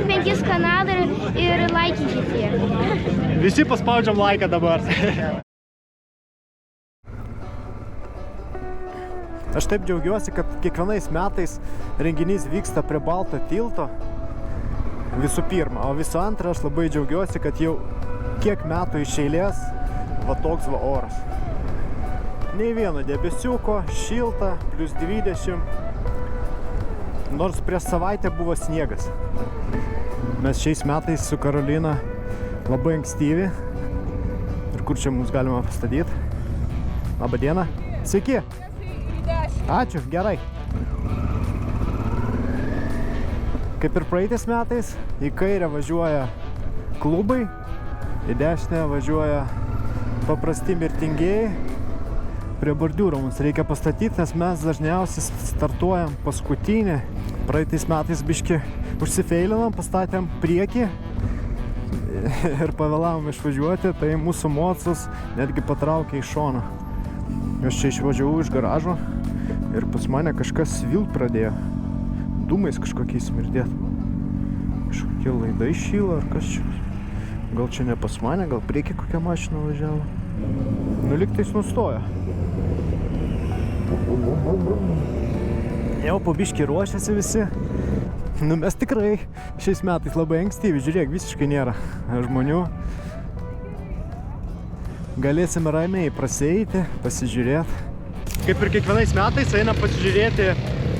Paspaudykit 5 kanalą ir laikykit jį. Visi paspaudžiam laiką dabar. Aš taip džiaugiuosi, kad kiekvienais metais renginys vyksta prie Balto tilto. Visų pirma, o visų antra, aš labai džiaugiuosi, kad jau kiek metų iš eilės va toks va oras. Nei vieno debesiuko, šilta, plius 20. Nors prieš savaitę buvo sniegas. Mes šiais metais su Karolina labai ankstyvi. Ir kur čia mums galima pastatyti? Labą dieną. Sveiki. Ačiū, gerai. Kaip ir praeitais metais, į kairę važiuoja klubai, į dešinę važiuoja paprasti mirtingieji. Prie bordiūro mums reikia pastatyti, nes mes dažniausiai startuojam paskutinį. Praeitais metais biški užsifeilinom, pastatėm priekį ir pavėlavom išvažiuoti, tai mūsų mocus netgi patraukė į šoną. Aš čia išvažiavau iš garažo ir pas mane kažkas svilt pradėjo. Dūmais kažkokiais smirdėt. Kažkokie laidai šyla ar kas čia. Gal čia ne pas mane, gal prieki kokią mašiną važiavo. Nu lygtais nustojo. Jau po biškį ruošiasi visi. Nu mes tikrai šiais metais labai ankstyvi. Žiūrėk, visiškai nėra žmonių. Galėsime ramiai prasieiti, pasižiūrėti. Kaip ir kiekvienais metais einam pasižiūrėti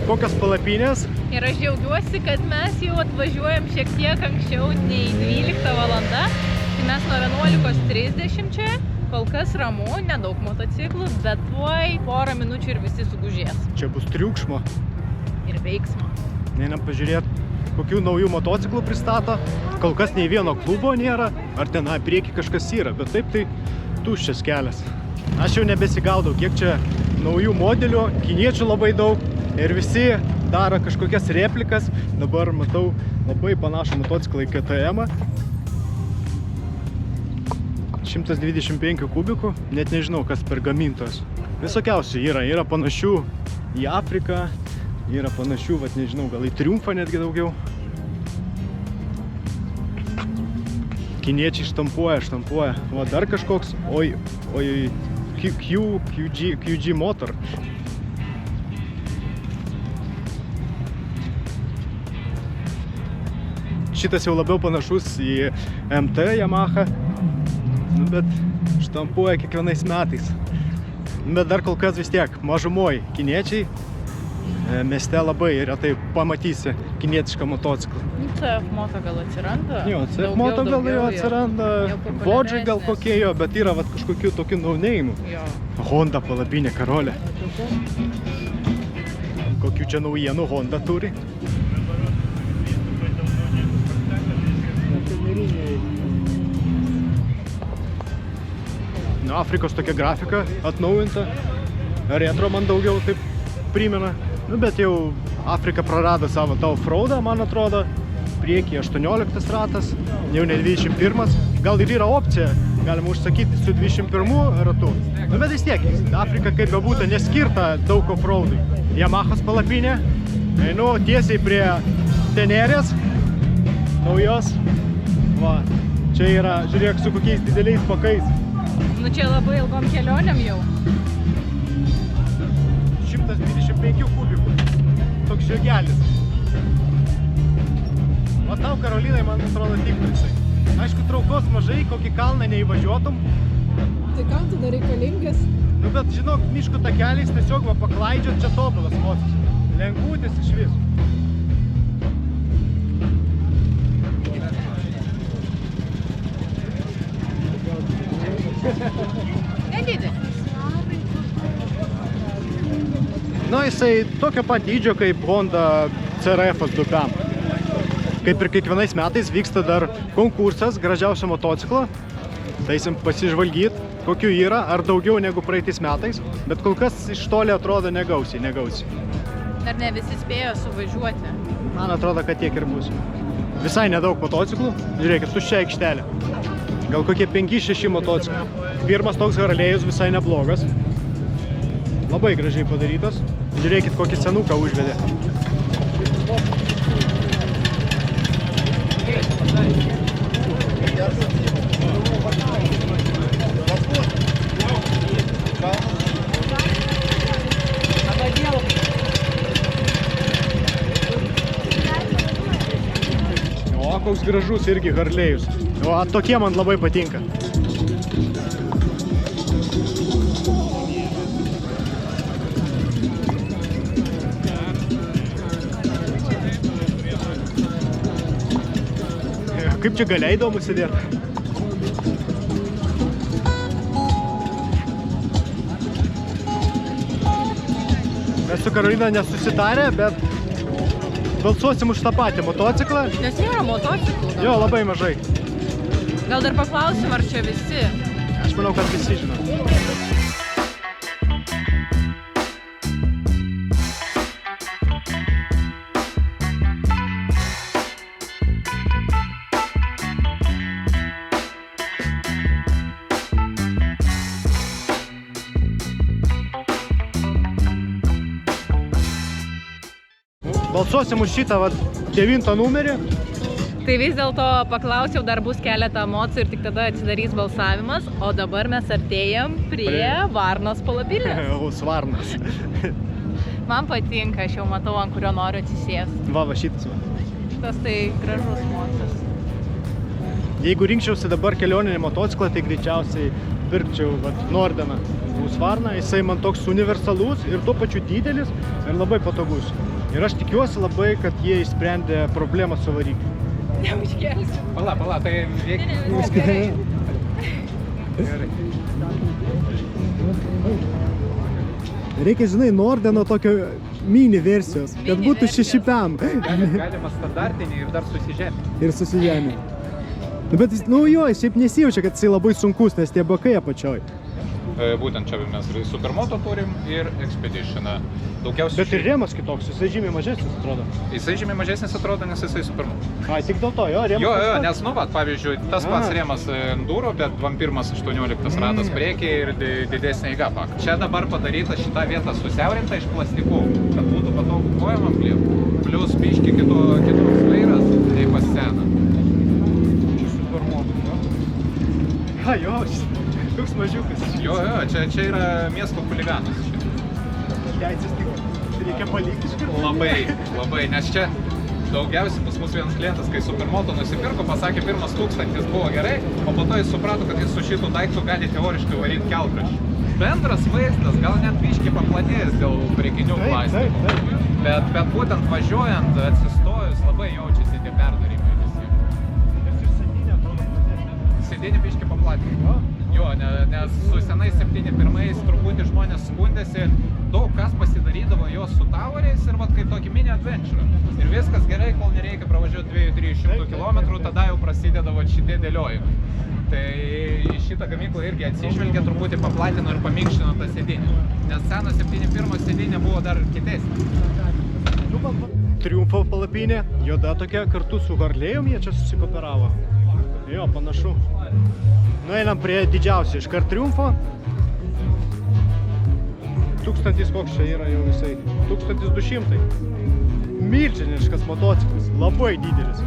kokios palapinės. Ir aš džiaugiuosi, kad mes jau atvažiuojam šiek tiek anksčiau nei 12 valanda. Tai mes nuo 11:30 čia. Kol kas ramu, nedaug motociklų, bet tuoj porą minučių ir visi sugužės. Čia bus triukšmo. Ir veiksmo. Einam pažiūrėti, kokių naujų motociklų pristato. Kol kas nei vieno klubo nėra. Ar ten prieki kažkas yra, bet taip tai tuščias kelias. Aš jau nebesigaudau, kiek čia naujų modelių, kiniečių labai daug ir visi daro kažkokias replikas. Dabar matau labai panašų motociklą į KTM. 125 kubikų, net nežinau, kas per gamintojas. Visokiausių yra, yra panašių į Afriką, yra panašių, vat nežinau, gal į Triumfą netgi daugiau. Kiniečiai štampuoja. O dar kažkoks, oi, QG motor. Šitas jau labiau panašus į MT Yamaha, nu, bet štampuoja kiekvienais metais. Bet dar kol kas vis tiek mažumoj kiniečiai. Mieste labai retai pamatysi kinietišką motociklą. CF moto gal atsiranda? Jo, CF moto gal jau atsiranda, Vodžai gal kokie jo, bet yra vat kažkokių tokių no-name'ų. Honda palapinė Karolė. Kokių čia naujienų Honda turi? Nu, Afrikos tokia grafika atnaujinta. Retro man daugiau taip primena. Nu, bet jau Afrika prarado savo tą offroadą, man atrodo. Prieky 18 ratas, jau ne 21. Gal ir yra opcija, galima užsakyti su 21 ratu. Nu, bet vis tiek, Afrika kaip bebūtų neskirta daug offroadui. Yamahos palapinė. Einu tiesiai prie Tenerės. Naujos. Va, čia yra, žiūrėk, su kokiais dideliais pakais. Nu čia labai ilgom kelionėm jau. 125 kubikų. Toks žiogelis. O tau, Karolinai, man atrodo tiktų jisai. Aišku, traukos mažai, kokį kalną neįvažiuotum. Tai kam tu dar reikalingas? Nu, bet žinok, miškų takeliais tiesiog va paklaidžiot čia tobulas mocis. Lengvutis iš vis. Nedidė. Nu, jisai tokio pat dydžio kaip Honda CRF-as dupiam. Kaip ir kiekvienais metais vyksta dar konkursas gražiausio motociklo. Taisim pasižvalgyti, kokių yra, ar daugiau negu praeitais metais. Bet kol kas iš toli atrodo negausiai. Dar ne visi spėjo suvažiuoti. Man atrodo, kad tiek ir bus. Visai nedaug motociklų. Žiūrėkit, tuščia aikštelė. Gal kokie 5-6 motociklai. Pirmas toks Harlėjus visai neblogas. Labai gražiai padarytas. Žiūrėkit, kokį senuką užvedė. O, koks gražus irgi Harlėjus. O, tokie man labai patinka. Kaip čia galiai įdomu sėdėti? Mes su Karolina nesusitarė, bet balsuosim už tą patį motociklą. Nes nėra motociklų. Jo, labai mažai. Gal dar paklausim, ar čia visi? Aš manau, kad visi žino. Balsuosim už šitą 9 numerį. Tai vis dėlto paklausiau, dar bus keletą emocijų ir tik tada atsidarys balsavimas, o dabar mes artėjam prie Varnos palapinės. Varnas. Man patinka, aš jau matau, ant kurio noriu atsisėsti. Va šitas va. Šitas tai gražus motas. Jeigu rinkčiausi dabar kelioninį motociklą, tai greičiausiai pirkčiau Nordeną Husqvarną. Jisai man toks universalus ir tuo pačiu didelis ir labai patogus. Ir aš tikiuosi labai, kad jie išsprendė problemą su varikliu. Neužkelsiu. Pala, tai Gerai. Reikia, žinai, Nordeno tokio mini versijos, kad būtų 6 pem. Galima standartinį ir dar susižemė. Ir susižemė. Bet, jo, šiaip nesijaučia, kad jisai labai sunkus, nes tie bakai apačioj. Būtent čia mes Supermoto turim ir Expeditioną. Daugiausiai... Bet ir rėmas kitoks, jisai žymiai mažesnis atrodo. Jisai žymiai mažesnis atrodo, nes jisai Supermoto. Ai, tik dėl to, jo, rėmas. Jo, nes, pavyzdžiui, tas pats rėmas Enduro, bet 21-18 ratas priekyje ir didesnė eiga pak. Čia dabar padaryta šita vieta susiaurinta iš plastikų, kad būtų patogu kojom apglėbti. Plius biški kitoks vairas, tai pas seną. Supermoto, jo? Ha, jo, toks mažiukas. Jo, čia yra miesto chuliganas. Teisės tik reikia palikti iš karto. Labai, nes čia daugiausiai pas mus vienas klientas, kai Supermoto nusipirko, pasakė 1000 buvo gerai, o po to jis suprato, kad jis su šitų daiktų gali teoriškai varyti kelkraščių. Bendras vaizdas gal net biškį paplatėjęs dėl priekinių plastikų. Bet būtent važiuojant, atsistojus, labai jaučiasi tie perdarimai visi. Sėdinį biškį paplatėjo. Jo, nes su senais 71-ais truputį žmonės skundėsi, daug kas pasidarydavo jos su tavoriais ir kaip tokį mini adventure. Ir viskas gerai, kol nereikia pravažiuoti 200-300 km, tada jau prasideda šitie dėliojimai. Tai į šitą gamyklą irgi atsižvelgia, truputį paplatino ir paminkštino tą sėdinį. Nes senas 71 sėdinė buvo dar kitesnė. Triumfo palapinė, juoda tokia, kartu su Harlėjum jie čia susikooperavo. Jo, panašu. Nueinam prie didžiausio iškart Triumfo. 1000 koks čia yra jau visai. 1200. Milžiniškas motociklas, labai didelis.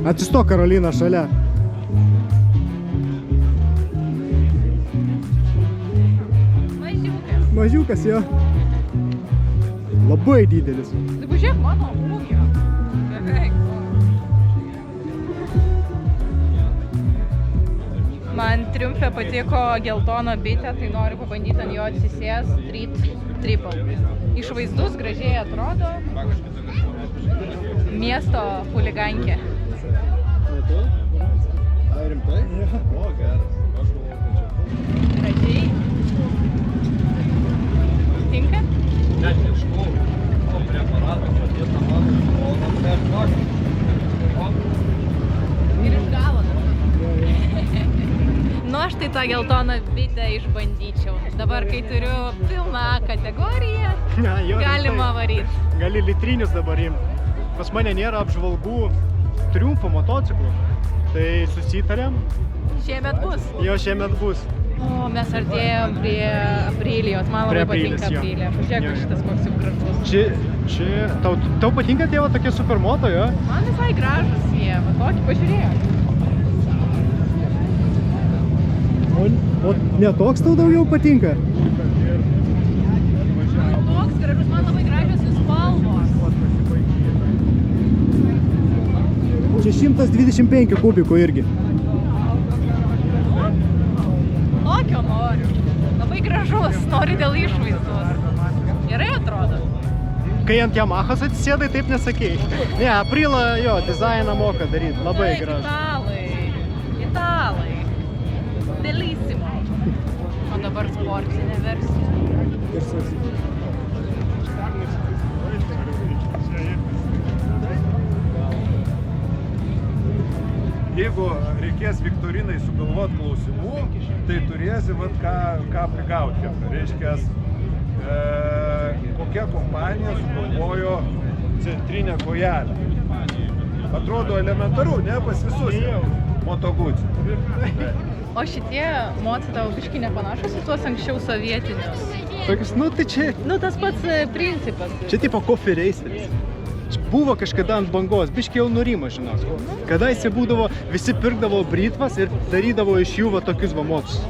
Atsistok, Karolina, šalia. Mažiukas, jo. Labai didelis. Tai pažiūrėk mano ūgio. Beveik. Man Triumfe patiko geltono bitė, tai noriu pabandyti ant jo atsisės Street Triple. Išvaizdus, gražiai atrodo. Miesto chuligankė. Gražiai. Tinka? Ir iš galo. Nu, aš tai tą geltoną bitę išbandyčiau. Dabar, kai turiu pilną kategoriją, galima varyti. Gali litrinius dabar imti. Pas mane nėra apžvalgų Triumfo motociklų. Tai susitarėm. Šiemet bus. Jo, šiemet bus. O, mes artėjom prie Aprilijos, man Prie labai patinka Aprilijos, jo. Aprilija. Pažiūrėk, Jo. šitas koks jau gražus. Čia, tau patinka tie va tokie supermoto, jo? Man visai gražus jie, va tokį pažiūrėjau. O ne toks tau daugiau patinka? Toks gražus, man labai gražios jų spalvos. Čia 125 kubikų irgi. Tokio noriu. Labai gražus, noriu dėl išvaizdos. Gerai atrodo. Kai ant Yamahas atsisėdai, taip nesakėjai. Ne, Aprila jo, dizainą moka daryti, labai Taip, gražu. Italai. Bellissimo. O dabar sportinė versija. Jeigu reikės Viktorinai sugalvot klausimų, tai turėsi vat ką prigauti. Reiškia, kokia kompanija sugalvojo centrinę kojelę. Atrodo elementaru, ne pas visus Moto Guzzi. O šitie moci tavo biški nepanašus į tuos anksčiau sovietinius. Tokius, nu tai čia, Nu, tas pats principas. čia tipo coffee raceris. Čia buvo kažkada ant bangos, biški jau nurimo, žinok. Kada jisai būdavo, visi pirkdavo britvas ir darydavo iš jų va tokius va motus.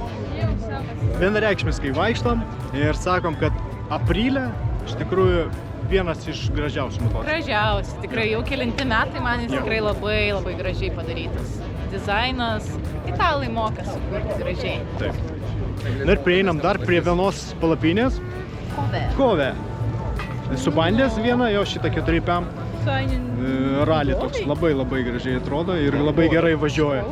Vienareikšmiškai vaikštam ir sakom, kad Aprilė iš tikrųjų vienas iš gražiausių motociklų. Gražiausi, tikrai jau kelinti metai man jis tikrai labai, labai gražiai padarytas. Dizainas, italai moka sukurti gražiai. Taip. Na ir prieinam dar prie vienos palapinės. Kove. Esu bandęs vieną, jo šitą 4PM rally toks labai labai gražiai atrodo ir labai gerai važiuoja.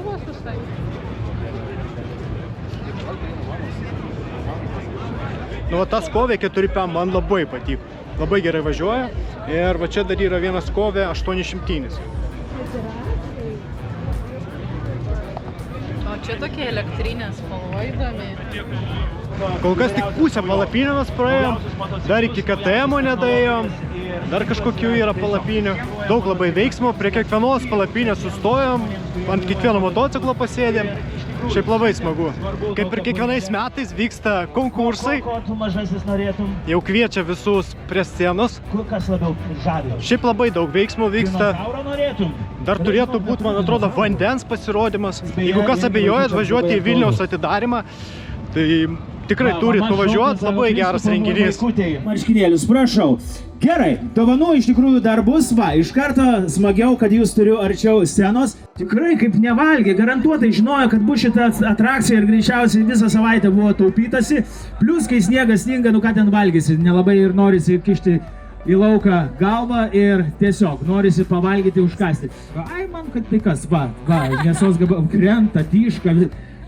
Nu, va tas Kove 4PM man labai patiko. Labai gerai važiuoja ir va čia dar yra vienas Kove 800. O čia tokia elektrinė spalva įdomi. Kol kas tik pusę palapinės praėjom, dar iki KTM nedaėjom, dar kažkokių yra palapinių. Daug labai veiksmo, prie kiekvienos palapinės sustojom, ant kiekvieno motociklo pasėdėm. Šiaip labai smagu. Kaip ir kiekvienais metais vyksta konkursai, jau kviečia visus prie scenos. Kas labiau žavi? Šiaip labai daug veiksmų vyksta. Dinozaurą norėtum? Dar turėtų būti, man atrodo, vandens pasirodymas. Jeigu kas abejojat važiuoti į Vilniaus atidarymą, tai tikrai turit nuvažiuoti, labai geras renginys. Marškinėlius, prašau. Gerai, dovanų iš tikrųjų dar bus, va, iš karto smagiau, kad jūs turiu arčiau scenos. Tikrai kaip nevalgė, garantuotai žinojo, kad bus šita atrakcija ir greičiausiai visą savaitę buvo taupytasi. Plius, kai sniegas sninga, nu ką ten valgysi, nelabai ir norisi kišti į lauką galvą ir tiesiog norisi pavalgyti, užkasti. Ai, man kad tai kas, va, mėsos krenta, tyška.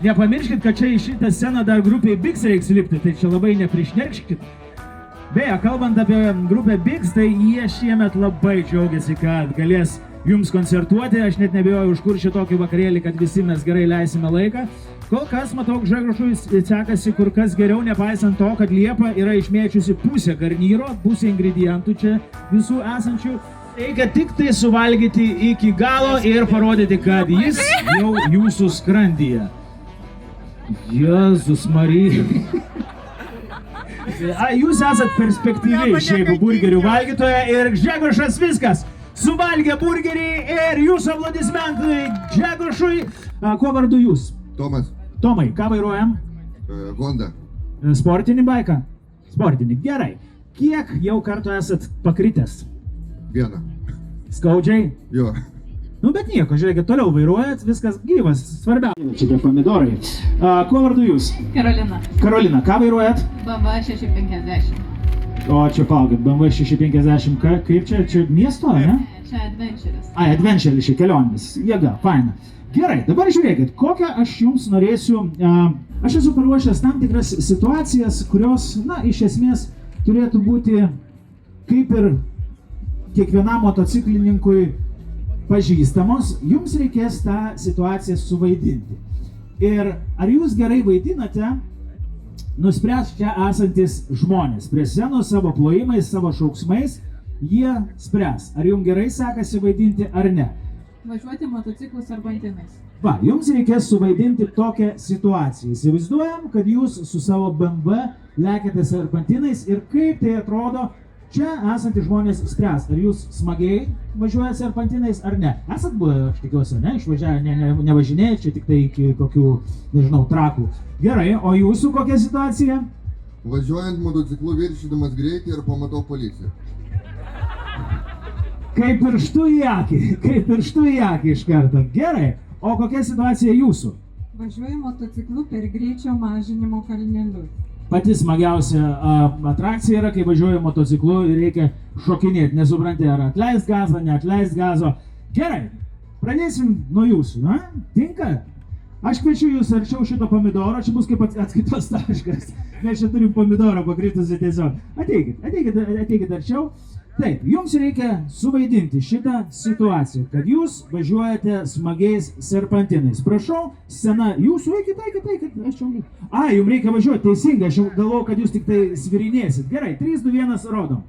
Nepamirškit, kad čia į šitą sceną dar grupiai Bigs reiks lipti, tai čia labai neprišnerkškit. Beje, kalbant apie grupę Bigs, tai jie šiemet labai džiaugiasi, kad galės jums koncertuoti. Aš net nebejoju, už kur šitokį vakarėlį, kad visi mes gerai leisime laiką. Kol kas, matau, Žegrošui sekasi kur kas geriau, nepaisant to, kad Liepa yra išmėčiusi pusę garnyro, pusę ingredientų čia visų esančių. Reikia tik tai suvalgyti iki galo ir parodyti, kad jis jau jūsų skrandyje. Jėzus Marija. Jūs esat perspektyviai šiaip burgerių valgytoja ir Žegrošas viskas. Suvalgė burgerį ir jūsų aplodismentai Žegrošui. Kuo vardu jūs? Tomas, Tomai, ką vairuojam? Honda. Sportinį baiką? Sportinį, gerai. Kiek jau kartu esat pakritęs? Vieną. Skaudžiai? Jo. Nu, bet nieko, žiūrėkit, toliau vairuojat, viskas gyvas, svarbiausia. Čia tie pomidorai. Kuo vardu jūs? Karolina. Karolina, ką vairuojat? BMW 650. O, čia palaukit, BMW 650, kaip čia? Čia miesto, ne? Čia adventuris. Ai, adventuris, čia kelionės. Jėga, faina. Gerai, dabar žiūrėkit, kokią aš jums norėsiu. Aš esu paruošęs tam tikras situacijas, kurios, na, iš esmės turėtų būti kaip ir kiekvienam motociklininkui pažįstamos, jums reikės tą situaciją suvaidinti. Ir ar jūs gerai vaidinate, nuspręs čia esantis žmonės. Prie scenos savo plojimais, savo šauksmais, jie spręs, ar jums gerai sekasi vaidinti ar ne. Važiuoti motociklų serpantinais. Va, jums reikės suvaidinti tokią situaciją. Įsivaizduojam, kad jūs su savo BMW lekiate serpantinais ir kaip tai atrodo, čia esantys žmonės spręs, ar jūs smagiai važiuoja serpantinais ar ne. Esat buvę, aš tikiuosi, ne, išvažiavę, nevažinėjai, čia tik tai iki kokių, nežinau, trakų. Gerai, o jūsų kokia situacija? Važiuojant motociklu viršydamas greitį ir pamatau policiją. Kaip pirštų į akį iš karto. Gerai, o kokia situacija jūsų? Važiuoju motociklu per greičio mažinimo kalnelius. Pati smagiausia atrakcija yra, kai važiuoju motociklu ir reikia šokinėti, nesupranti, ar atleist gazą, neatleist gazo. Gerai, pradėsim nuo jūsų, na? Tinka? Aš kviečiu jūs arčiau šito pomidoro, čia bus kaip atskaitos taškas. Mes čia turim pomidorą pakritusi tiesiog. Ateikit arčiau. Taip, jums reikia suvaidinti šitą situaciją, kad jūs važiuojate smagiais serpantinais. Prašau, scena jūsų, eikit, aš čia. Jums reikia važiuoti, teisingai, aš galvojau, kad jūs tik tai svirinėsit. Gerai, 3, 2, 1, rodom.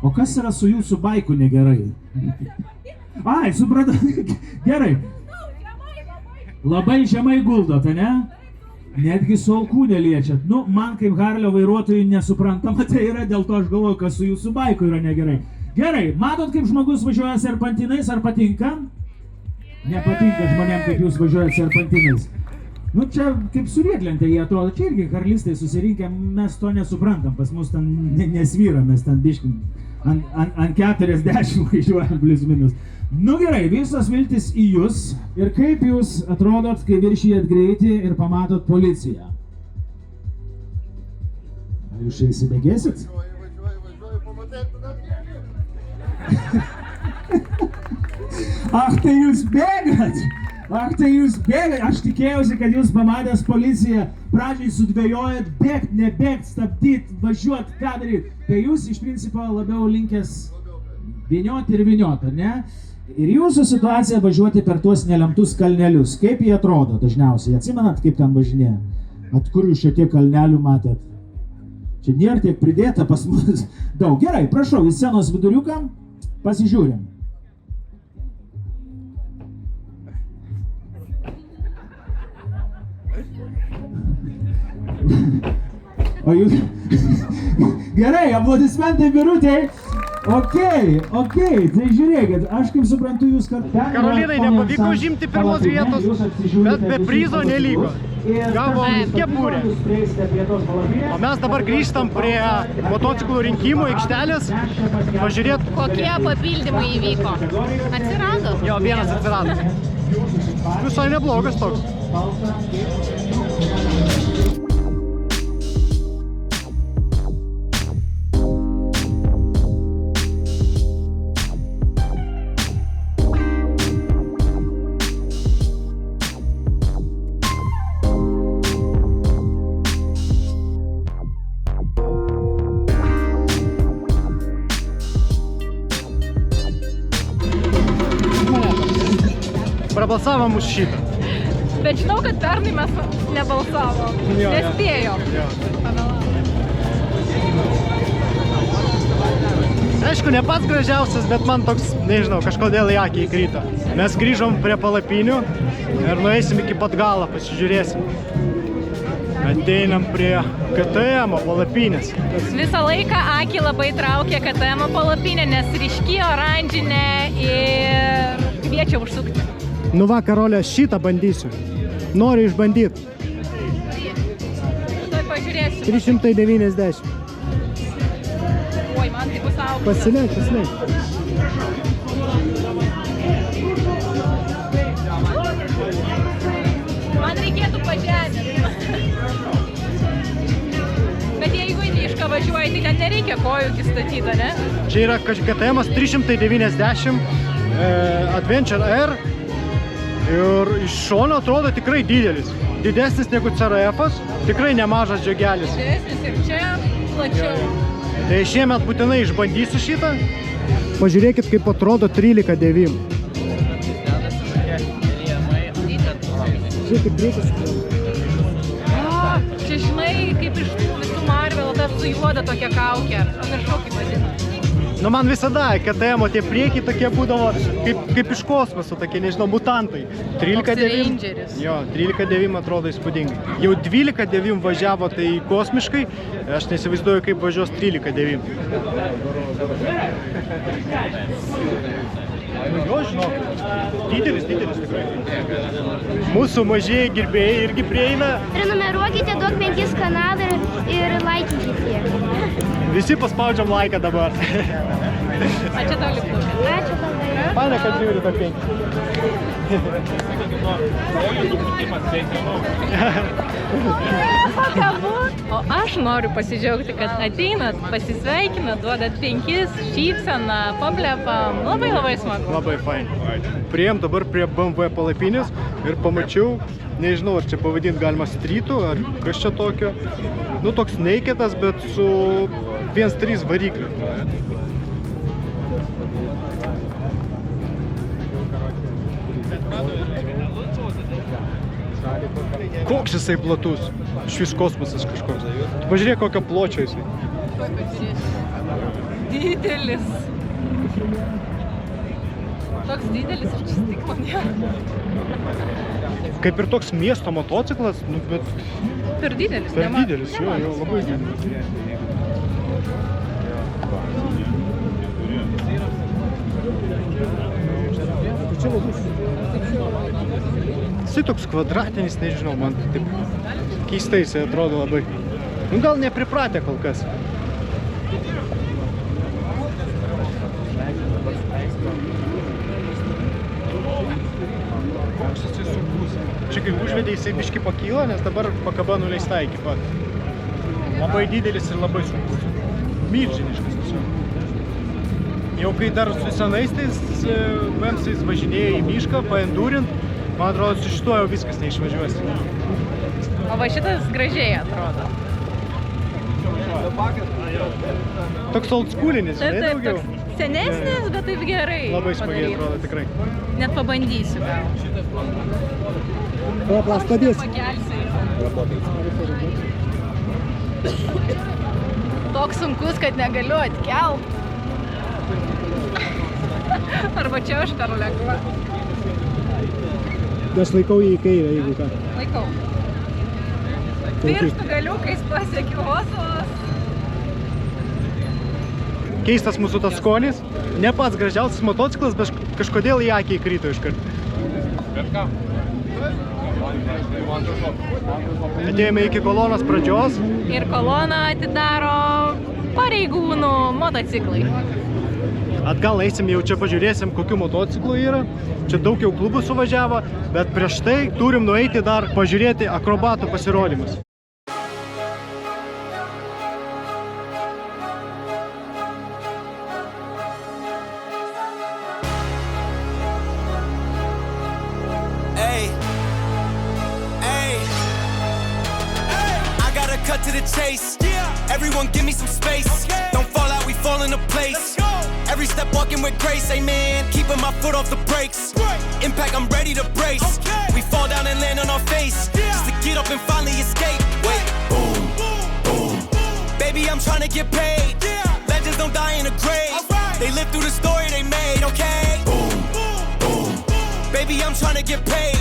O kas yra su jūsų baiku negerai? Supratau, gerai. Labai žemai guldot, ne? Netgi su alkūne liečiat. Nu, man kaip Harlio vairuotojui nesuprantama tai yra, dėl to aš galvoju, kas su jūsų baiku yra negerai. Gerai, matot, kaip žmogus važiuoja serpantinais, ar patinka? Nepatinka žmonėm, kaip jūs važiuojat serpantinais. Nu, čia kaip su riedlente jie atrodo, čia irgi karlistai susirinkę, mes to nesuprantam, pas mus ten nesvyra, mes ten biškim ant 40 važiuojam plius minus. Nu gerai, visos viltis į jūs ir kaip jūs atrodot, kai viršijat greitį ir pamatot policiją? Ar jūs čia įsibėgėsit? Važiuoju, pamatai, tada Ach, tai jūs bėgat! Aš tikėjausi, kad jūs pamatęs policiją pradžiai sudvejojat, bėgt, nebėgt, stabdyt, važiuot, ką daryt. Tai jūs iš principo labiau linkęs vyniot ir vyniot, ar ne? Ir jūsų situacija važiuoti per tuos nelemtus kalnelius. Kaip jie atrodo dažniausiai? Atsimenat, kaip ten važinėja? At kur jūs čia tiek kalnelių matėt? Čia nėra tiek pridėta pas mus daug. Gerai, prašau, į scenos viduriuką pasižiūrim. O jūs... Gerai, aplodismentai Birutei. Okei, tai žiūrėkit, aš kaip suprantu, jūs kartu... Karolinai nepavyko užimti pirmos vietos, bet be prizo nelygo. Gavo kepurę. O mes dabar grįžtam prie motociklų rinkimų aikštelės. Pažiūrėt... Kokie papildymai įvyko? Atsirado? Jo, vienas atsirado. Visai neblogas toks. Prabalsavom už šitą. Bet žinau, kad pernai mes nebalsavom. Nespėjom. Aišku, ne pats gražiausias, bet man toks, nežinau, kažkodėl į akį įkrito. Mes grįžom prie palapinių ir nueisim iki pat galo, pasižiūrėsim. Ateinam prie KTM palapinės. Visą laiką akį labai traukia KTM palapinė, nes ryški, oranžinė ir kviečia užsukti. Nu va, Karolė, šitą bandysiu. Noriu išbandyti. Tuoj pažiūrėsiu. 390. Oi, man tai bus aukštas. Pasileik. Man reikėtų pažeminti. Bet jeigu į mišką važiuoji, tai ten nereikia kojų įstatyta, ne? Čia yra KTM 390 Adventure R. Ir iš šono atrodo tikrai didelis. Didesnis negu CRF-as, tikrai nemažas džiogelis. Didesnis ir čia plačiau. Tai šiemet būtinai išbandysiu šitą. Pažiūrėkit, kaip atrodo 13.9. Žiūrėkit, priekis. Čia žinai, kaip iš tų visų Marvel, tas su juoda tokia kaukė. Pamiršau, kaip vadina. Nu, man visada KTM tie priekiai tokie būdavo kaip iš kosmoso, tokie, nežinau, mutantai. 13.9. Rangeris. Jo, 13.9 atrodo įspūdingai. Jau 12.9 važiavo tai kosmiškai, aš nesivaizduoju, kaip važiuos 13.9. Jo, žinok, didelis tikrai. Mūsų mažieji gerbėjai irgi prieina. Prenumeruokite, duok 5 kanalą ir laikykite. Visi paspaudžiam laiką dabar. Ačiū tau, Liptukė. Ačiū labai. Pane, kad žiūri tą 5. O aš noriu pasidžiaugti, kad ateinat, pasisveikinat, duodat 5, šypseną, paplepam. Labai smagu. Labai fain. Priėjom dabar prie BMW palapinės ir pamačiau, nežinau, ar čia pavadinti galima streetu, ar kas čia tokio. Nu, toks neiketas, bet su 1.3 varikliu. Koks jisai platus? Švis kosmosas kažkoks. Pažiūrėk, kokio pločio jisai. Didelis. Toks didelis ir čia stiklo nėra. Kaip ir toks miesto motociklas, nu, bet Per didelis. per didelis, jo, labai didelis. Jisai toks kvadratinis, nežinau, man taip keistai jisai atrodo labai. Nu, gal nepripratę kol kas. Čia kai užvedė, jisai biškį pakyla, nes dabar pakaba nuleista iki pat. Labai didelis ir labai sunkus. Milžiniškas tiesiog. Jau kai dar su senais tais BMW'ais važinėjai į mišką, paendurint, man atrodo, su šituo jau viskas neišvažiuosi. O va šitas gražiai atrodo. Toks oldschoolinis, žinai, daugiau. Toks senesnis, bet taip gerai. Labai smagiai padarytas. atrodo, tikrai. Net pabandysiu gal. Pakelsi. Toks sunkus, kad negaliu atkelt. Arba čia aš per lengva. Aš laikau jį į kairę, jeigu ką. Laikau. Pirštų galiukais pasiekiu osos. Keistas mūsų tas skonis. Ne pats gražiausias motociklas, bet kažkodėl į akį įkrito iškart. Atėjome iki kolonos pradžios. Ir koloną atidaro pareigūnų motociklai. Atgal eisim, jau čia pažiūrėsim, kokių motociklų yra. Čia daug jau klubų suvažiavo, bet prieš tai turim nueiti dar pažiūrėti akrobatų pasirodymus. Cut to the chase. Everyone give me some space. Don't fall out, we fall into place. Every step walking with grace, amen. Keeping my foot off the brakes. Impact, I'm ready to brace. We fall down and land on our face. Just to get up and finally escape. Wait, boom, boom. Baby, I'm trying to get paid. Legends don't die in a grave. They live through the story they made, okay? Boom, boom. Baby, I'm trying to get paid.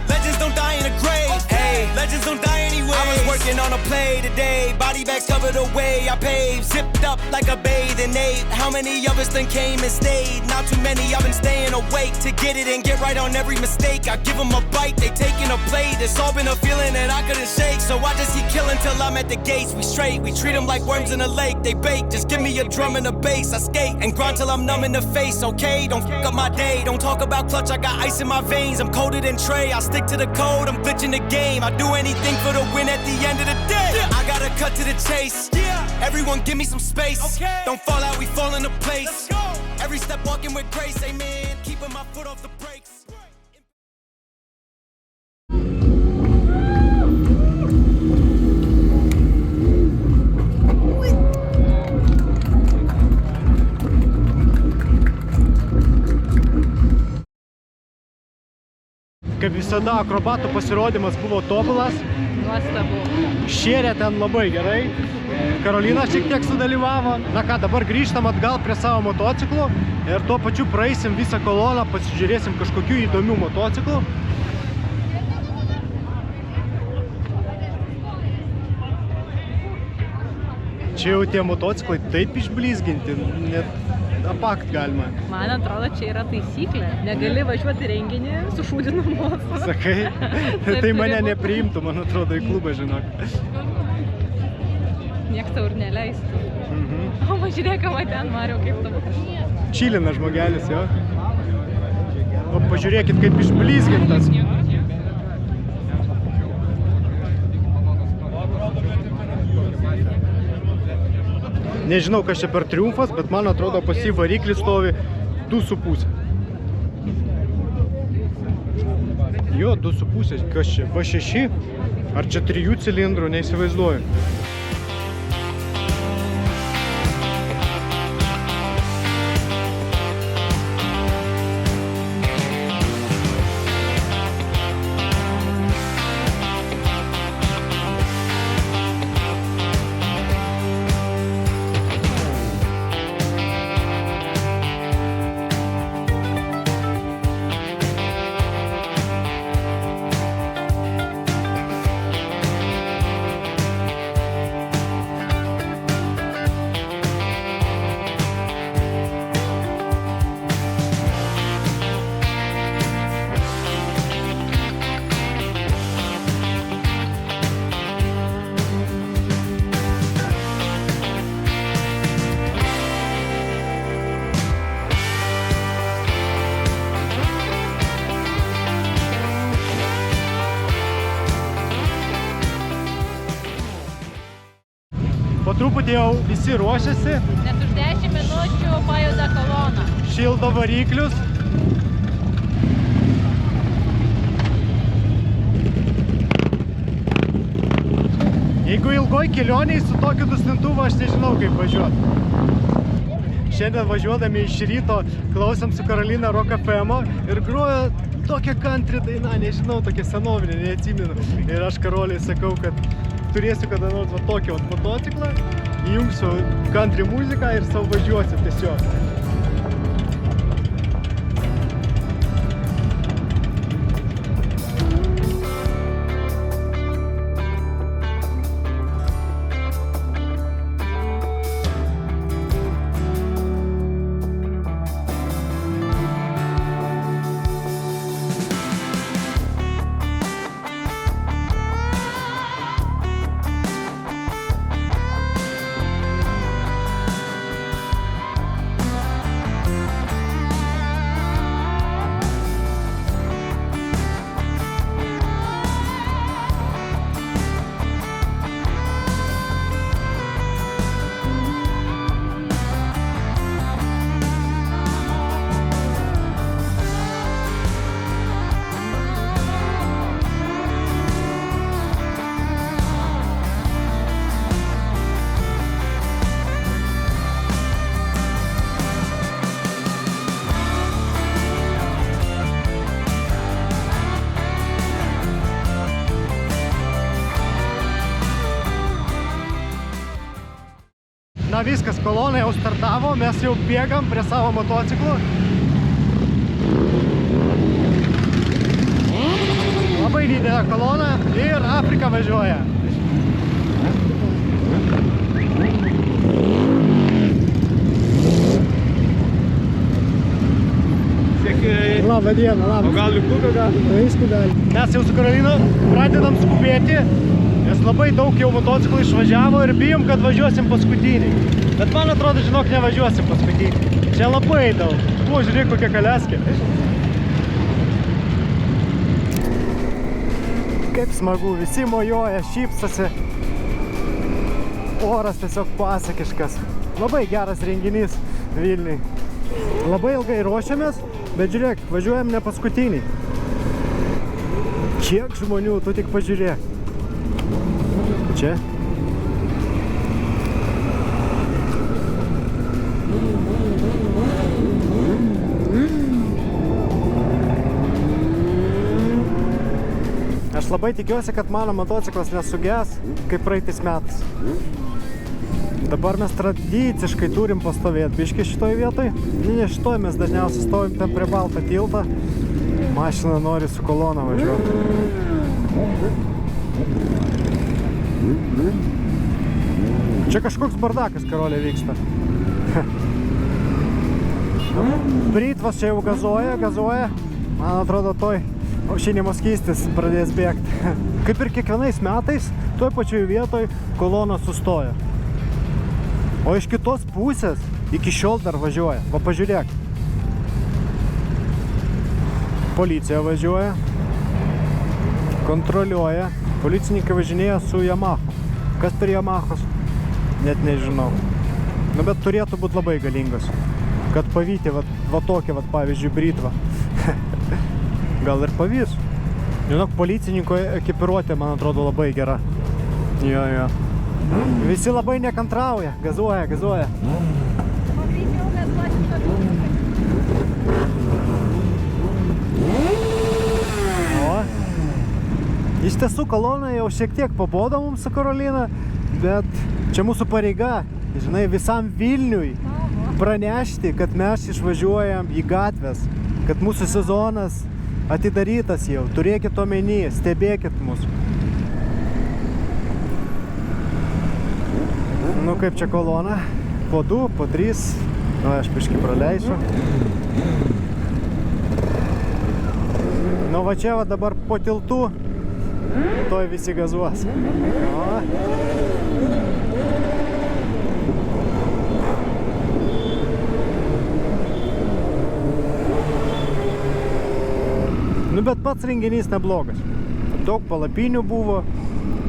Legends don't die in a grave. Hey, legends don't die anyway. I was working on a play today. Body bags covered away. I paved, zipped up like a bathing ape. How many of us then came and stayed? Not too many. I've been staying awake to get it and get right on every mistake. I give them a bite, they taking a plate. It's all been a feeling that I couldn't shake. So I just keep killing till I'm at the gates. We straight, we treat them like worms in a lake. They bake, just give me a drum and a bass. I skate and grind till I'm numb in the face, okay? Don't fuck up my day. Don't talk about clutch, I got ice in my veins. I'm colder than Trey. I stick to the code, I'm glitching the game. I do anything for the win at the end of the day. I gotta cut to the chase. Everyone give me some space. Don't fall out, we fall into place. Every step walking with grace, amen. Keeping my foot off the brakes. kaip visada, akrobatų pasirodymas buvo tobulas. Nuostabu. Šėrė ten labai gerai. Karolina šiek tiek sudalyvavo. Na ką, dabar grįžtam atgal prie savo motociklų ir tuo pačiu praeisim visą koloną, pasižiūrėsim kažkokių įdomių motociklų. Čia jau tie motociklai taip išblizginti, net apakt galima. Man atrodo, čia yra taisyklė. Negali važiuoti renginį su šūdinu mocu. Sakai? Tai mane nepriimtų, man atrodo, į klubą, žinok. Niekas tau ir neleistų. O žiūrėk, ką ten, Mariau, kaip tavo. Čilina žmogelis, jo. O pažiūrėkit, kaip išblizgintas. Nežinau, kas čia per triumfas, bet man atrodo, pas jį variklis stovi 2,5. Jo, 2,5. Kas čia? V6? Ar čia 3 cilindrų? Neįsivaizduoju. Po truputį jau visi ruošiasi. Nes už 10 minučių pajuda kolona. Šildo variklius. Jeigu ilgoj kelioniai su tokiu duslintuvu, aš nežinau, kaip važiuoti. Šiandien važiuodami iš ryto klausėm su Karolina Rock FM ir grojo tokia country daina, nežinau, tokia senovinė, neatsimenu. Ir aš Karoliai sakau, kad turėsiu kada nors va tokį motociklą, įjungsiu country muziką ir sau važiuosiu tiesiog. Na viskas, kolona jau startavo, mes jau bėgam prie savo motociklų. Labai didelė kolona ir Afrika važiuoja. Labą dieną, labą. O gal liptuką gali? Vaisku gali. Mes jau su Karolina pradedam skubėti, nes labai daug jau motociklų išvažiavo ir bijom, kad važiuosim paskutinį. Bet man atrodo, žinok, nevažiuosim paskutinį. Čia labai daug. O, žiūrėk, kokia kaleskė. Kaip smagu, visi mojuoja, šypsosi. Oras tiesiog pasakiškas. Labai geras renginys Vilniui. Labai ilgai ruošiamės, bet žiūrėk, važiuojam ne paskutinį. Kiek žmonių, tu tik pažiūrėk. Čia. labai tikiuosi, kad mano motociklas nesuges, kaip praeitais metais. Dabar mes tradiciškai turim pastovėti biškį šitoj vietoj. Ne šitoj, mes dažniausiai stovim ten prie baltą tiltą. Mašina nori su kolona važiuoti. Čia kažkoks bardakas, Karolė, vyksta. Brytvas čia jau gazuoja. Man atrodo, toj aušinimo skystis pradės bėgti. Kaip ir kiekvienais metais, toj pačioj vietoj kolona sustoja. O iš kitos pusės iki šiol dar važiuoja. Va, pažiūrėk. Policija važiuoja, kontroliuoja. Policininkai važinėja su Yamaha. Kas per Yamahos? Net nežinau. Nu, bet turėtų būti labai galingas. Kad pavyti va tokį, pavyzdžiui, Brytvą. Gal ir pavys. Žinok, policininko ekipiruotė, man atrodo, labai gera. Jo. Visi labai nekantrauja. Gazuoja. Iš tiesų, kolona jau šiek tiek pabodo mums su Karolina, bet čia mūsų pareiga, žinai, visam Vilniui pranešti, kad mes išvažiuojam į gatves, kad mūsų sezonas atidarytas jau. Turėkit omeny, stebėkit mus. Nu, kaip čia kolona? Po 2, po 3. Nu, aš biškį praleisiu. Nu, va čia va dabar po tiltu. Toj visi gazuos. Nu, bet pats renginys neblogas. Daug palapinių buvo,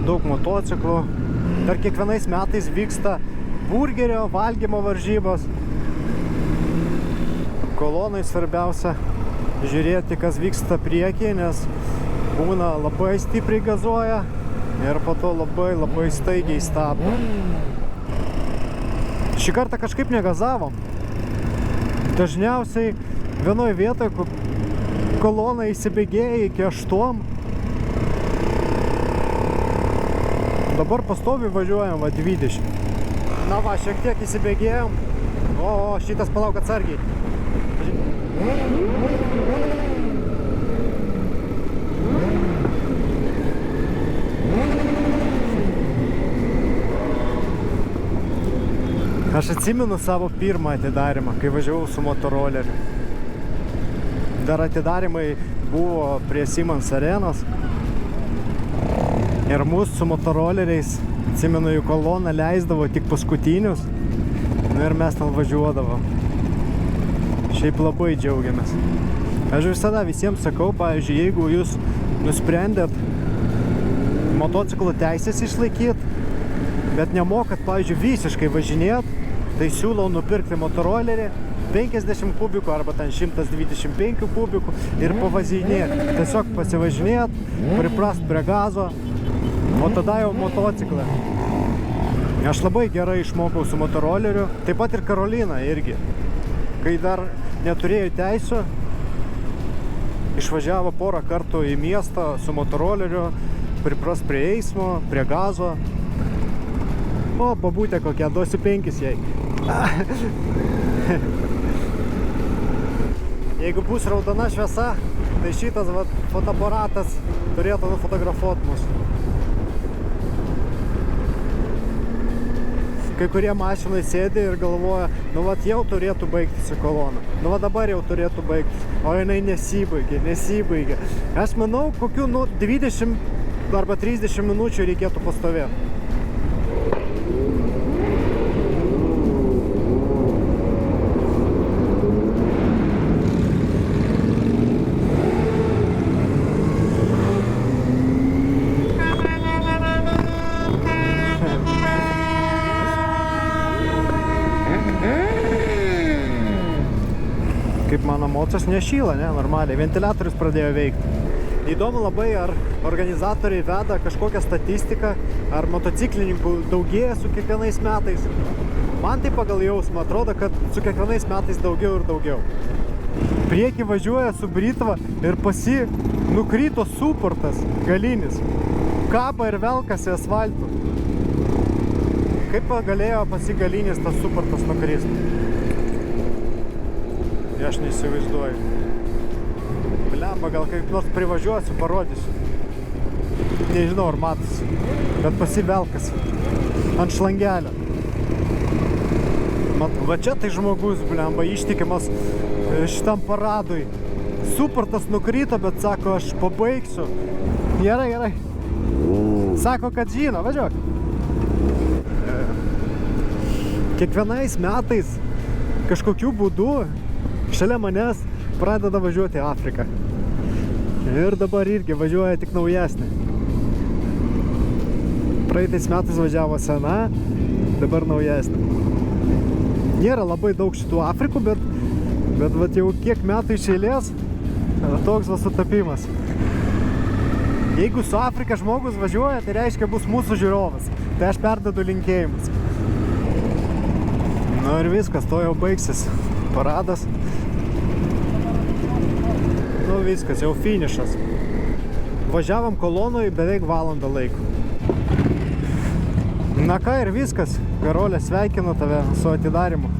daug motociklų. Dar kiekvienais metais vyksta burgerio valgymo varžybos. Kolonai svarbiausia žiūrėti, kas vyksta priekyje, nes būna labai stipriai gazuoja ir po to labai staigiai stabdo. Šį kartą kažkaip negazavom. Dažniausiai vienoj vietoje kolona įsibėgėja iki 8. Dabar pastovi važiuojam 20. Na va, šiek tiek įsibėgėjom. O, šitas palauk atsargiai. Aš atsimenu savo pirmą atidarimą, kai važiavau su motoroleriu. Dar atidarimai buvo prie Siemens arenos. Ir mūsų su motoroleriais, atsimenu, jų koloną leisdavo tik paskutinius. Ir mes ten važiuodavom. Šiaip labai džiaugiamės. Aš visada visiems sakau, pavyzdžiui, jeigu jūs nusprendėt motociklo teisės išlaikyti, bet nemokat, pavyzdžiui, visiškai važinėt, tai siūlau nupirkti motorolerį 50 kubikų arba ten 125 kubikų ir pavažinėti. Tiesiog pasivažinėt, priprast prie gazo, o tada jau motociklą. Aš labai gerai išmokau su motoroleriu, taip pat ir Karolina irgi. Kai dar neturėjo teisų, išvažiavo porą kartų į miestą su motoroleriu, pripras prie eismo, prie gazo. O, babutė kokia, duosiu 5 jai. Jeigu bus raudona šviesa, tai šitas fotoaparatas turėtų nufotografuoti mus. Kai kurie mašinai sėdi ir galvoja, nu vat jau turėtų baigtis į koloną. Nu va dabar jau turėtų baigtis, o jinai nesibaigė. Aš manau, kokių 20 arba 30 minučių reikėtų pastovėti. Kaip mano mocas nešyla, ne, normaliai, ventiliatorius pradėjo veikti. Įdomu labai, ar organizatoriai veda kažkokią statistiką, ar motociklininkų daugėja su kiekvienais metais. Man tai pagal jausmą atrodo, kad su kiekvienais metais daugiau ir daugiau. Priekį važiuoja su Brytva ir nukrito suportas galinis. Kaba ir velkasi asfaltu. Kaip galėjo pasigalinis tas suportas nukristi? Aš neįsivaizduoju. Blemba, gal kaip nors privažiuosiu, parodysiu. Nežinau, ar matosi, bet pasivelkasi ant šlangelio. Va čia tai žmogus, blemba, ištikimas šitam paradui. Suportas nukrito, bet sako, aš pabaigsiu. Gerai. Sako, kad žino, važiuok. Kiekvienais metais kažkokiu būdu šalia manęs pradeda važiuoti Afriką. Ir dabar irgi važiuoja tik naujesnė. Praeitais metais važiavo sena, dabar naujesnė. Nėra labai daug šitų Afrikų, bet vat jau kiek metų iš eilės toks va sutapimas. Jeigu su Afrika žmogus važiuoja, tai reiškia bus mūsų žiūrovas. Tai aš perdedu linkėjimus. Nu ir viskas, to jau baigsis paradas. Nu viskas, jau finišas. Važiavom kolonoj beveik valandą laiko. Na ką ir viskas. Karolė, sveikinu tave su atidarimu.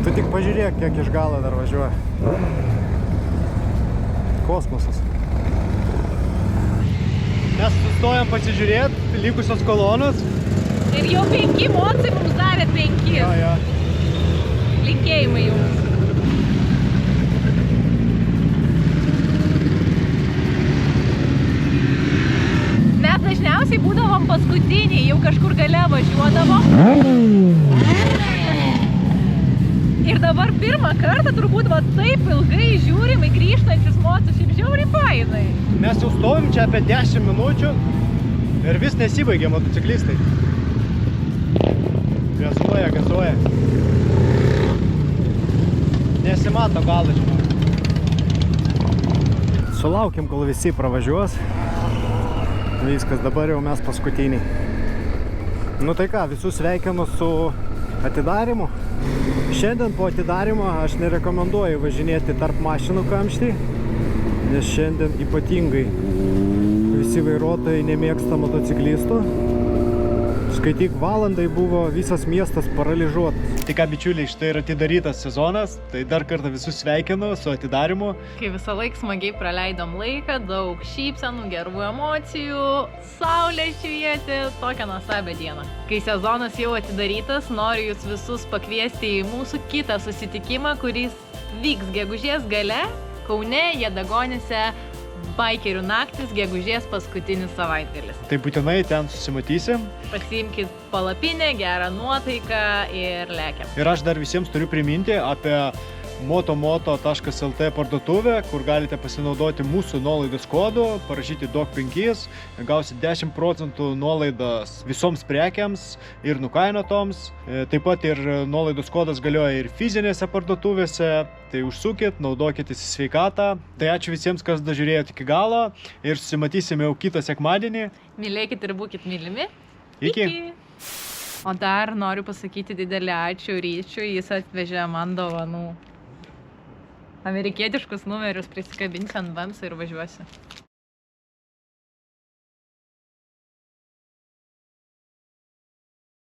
Tu tik pažiūrėk, kiek iš galo dar važiuoja. Kosmosas. Mes sustojam pasižiūrėti likusios kolonos. Ir jau 5 mocai mums davė 5. Jo. Linkėjimai jums. Mes dažniausiai būdavom paskutiniai, jau kažkur gale važiuodavom. Ir dabar pirmą kartą turbūt va taip ilgai žiūrim į grįžtančius mocus, šiaip žiauriai fainai. Mes jau stovim čia apie 10 minučių ir vis nesibaigė motociklistai. Gazuoja. Nesimato galo, žinau. Sulaukiam, kol visi pravažiuos. Viskas, dabar jau mes paskutiniai. Nu tai ką, visus sveikinu su atidarimu. Šiandien po atidarimo aš nerekomenduoju važinėti tarp mašinų kamštį, nes šiandien ypatingai visi vairuotojai nemėgsta motociklistų. Skaityk, valandai buvo visas miestas paralyžuotas. Tai ką, bičiuliai, štai yra atidarytas sezonas, tai dar kartą visus sveikinu su atidarimu. Kai visą laiką smagiai praleidom laiką, daug šypsenų, gerų emocijų, saulė švietė, tokią nuostabią dieną. Kai sezonas jau atidarytas, noriu jūs visus pakviesti į mūsų kitą susitikimą, kuris vyks gegužės gale Kaune, Jadagonyse, Baikerių naktis, gegužės paskutinis savaitgalis. Tai būtinai ten susimatysim. Pasiimkit palapinę, gerą nuotaiką ir lekiam. Ir aš dar visiems turiu priminti apie motomoto.lt parduotuvę, kur galite pasinaudoti mūsų nuolaidos kodu, parašyti DOG5, gausit 10% nuolaidas visoms prekiams ir nukainotoms. Taip pat ir nuolaidos kodas galioja ir fizinėse parduotuvėse, tai užsukit, naudokitės į sveikatą. Tai ačiū visiems, kas dažiūrėjot iki galo ir susimatysime jau kitą sekmadienį. Mylėkit ir būkit mylimi. Iki. O dar noriu pasakyti didelį ačiū Ryčiui, jis atvežė man dovanų. Amerikietiškus numerius prisikabinsiu ant bamsą ir važiuosiu.